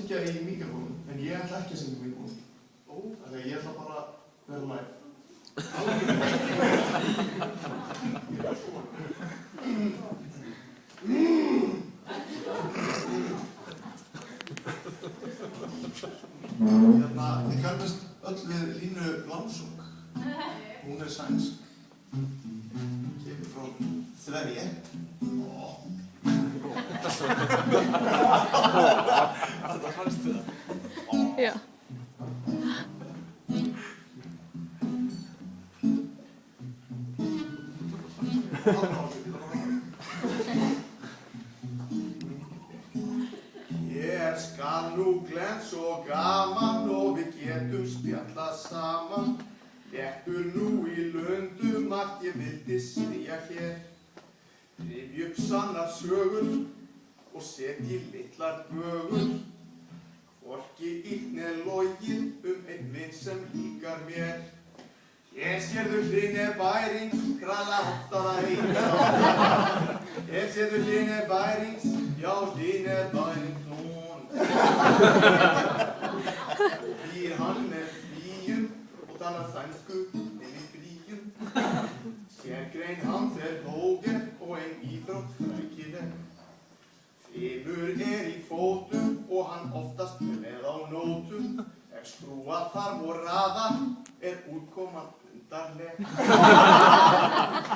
syngja í mikrofónum, en ég ætla ekki að syngja í mikrofónum. Þannig að ég ætla bara að vera live. Þið kannast öll við Línu Langsók. Hún sænsk. Kemur frá Sverige. Þetta fannst þið það? Já. Ég skal nú glens og gaman og við getum spjallað saman. Léttur nú í lundu margt ég vildi segja hér. Rifja upp sannar sögur og setji litlar bögur. Hvorki illt né logið einn vin sem líkar mér. Hér sérðu Hlynni bærings, gralla hottara heita áttara. Hér sérðu Hlynni bærings, já Hlynni bærings hún. Býr hann með fríum og talar sænsku inn í fríum. Sérgrein hans hóger og ein íþrótt frækileg. Fimur í fótum og hann oftast með á nótum. Ef skrúa þarf og raða útkoman undarleg.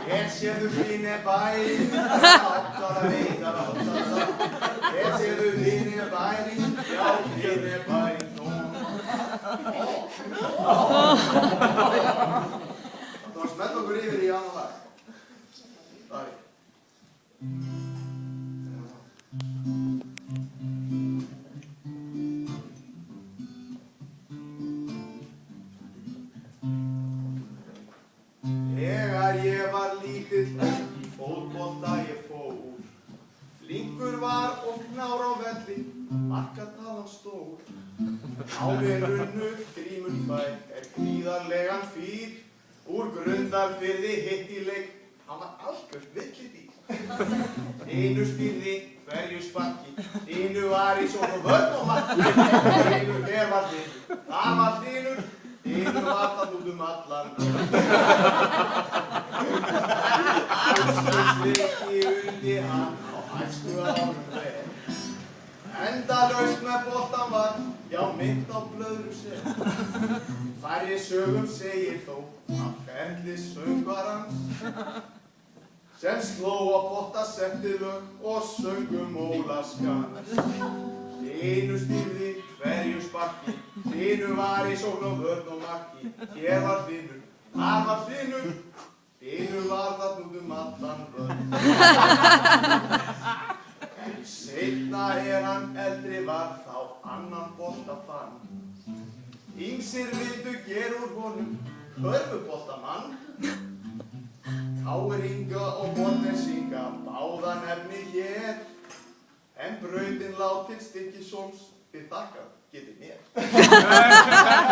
Hér sérðu Hlynni bærings, áttara veitar áttara. Hér sérðu Hlynni bærings, já Hlynni bærings hún. Það var smelt okkur yfir í annan lag. Dari. Þegar ég var lítill, í fótbolta ég fór. Flinkur var og knár á velli, markatalan stór. Á mér runnu grímur tvær, gríðarlegan fýr. Úr Grundarfirði hitt í leik, hann var algjört villidýr. Einu stýrði hverju sparki, einu var í sókn og vörn og marki. Einu hér var Hlynur, þar var Hlynur, einu var það út allan. Alls undi hann á æsku árum vel. Endalaust með boltan var, já mynd á blöðru sem. Færri sögum segir þó af ferli söngvarans. Sem sló á potta setti lög og söngum Ólaskans. Einu stýrði hverju sparki, einu var í sókn og vörn og marki. Hér var Hlynur, þar var Hlynur, einu var það út allan vörn. En seinna hann eldri var þá annan bolta fann. Ýmsir vildu gera úr honum körfuboltamann. Káir Inga og Bornesinga báða nefni hér. En brautin látin Stykkishólms við þakkað getið mér.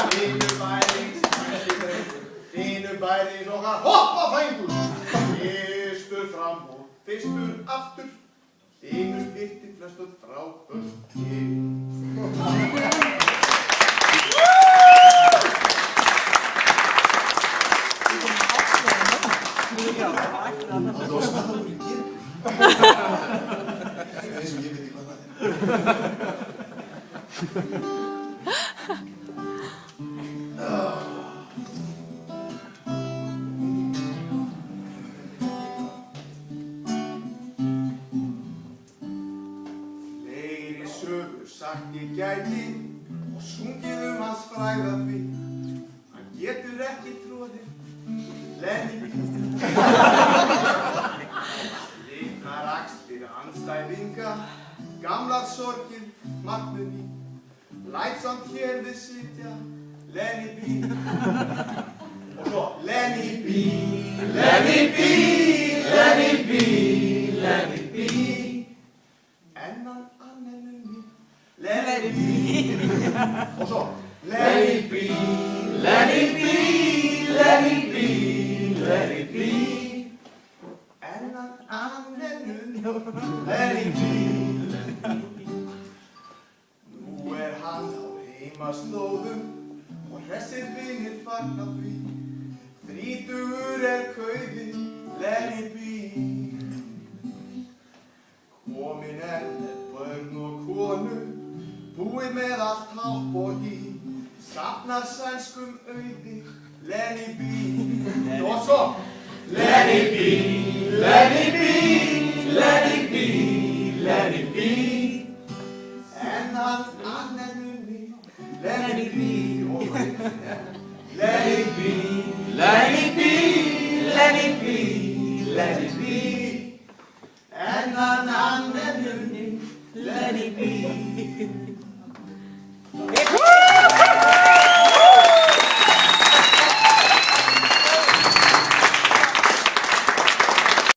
Þínu bærings, mætti drengur, þínu bærings og hann hoppa fængur. Fyrstur fram og fyrstur aftur, þínu styrti flestur frá börsti. Það var snarður í gerð. Eins og ég veit ekki hvað það Fleiri sögur sagt ég gæti og sungið hans frægða því. Hann getur ekki troðið Lenny B. Slitnar axlir andstæðinga, gamlar sorgir markmið mín. Læt samt hér við sitja, Lenny B. Og svo Lenny B, Lenny B, Lenny B, Lenny B. Ennan annenu mín, Lenny B. Og svo Lenny B, Lenny B, Lenny B, Lenny B. Ennan annenu mín, Lenny B. Nú heimaslóðum og hressir vinir fagna því. Þrítugur kauði, Lenny B. Komin með börn og konu, búið með allt hátt og hí. Safnar sænskum auði, Lenny B. Og svo Lenny B, Lenny B, Lenny B.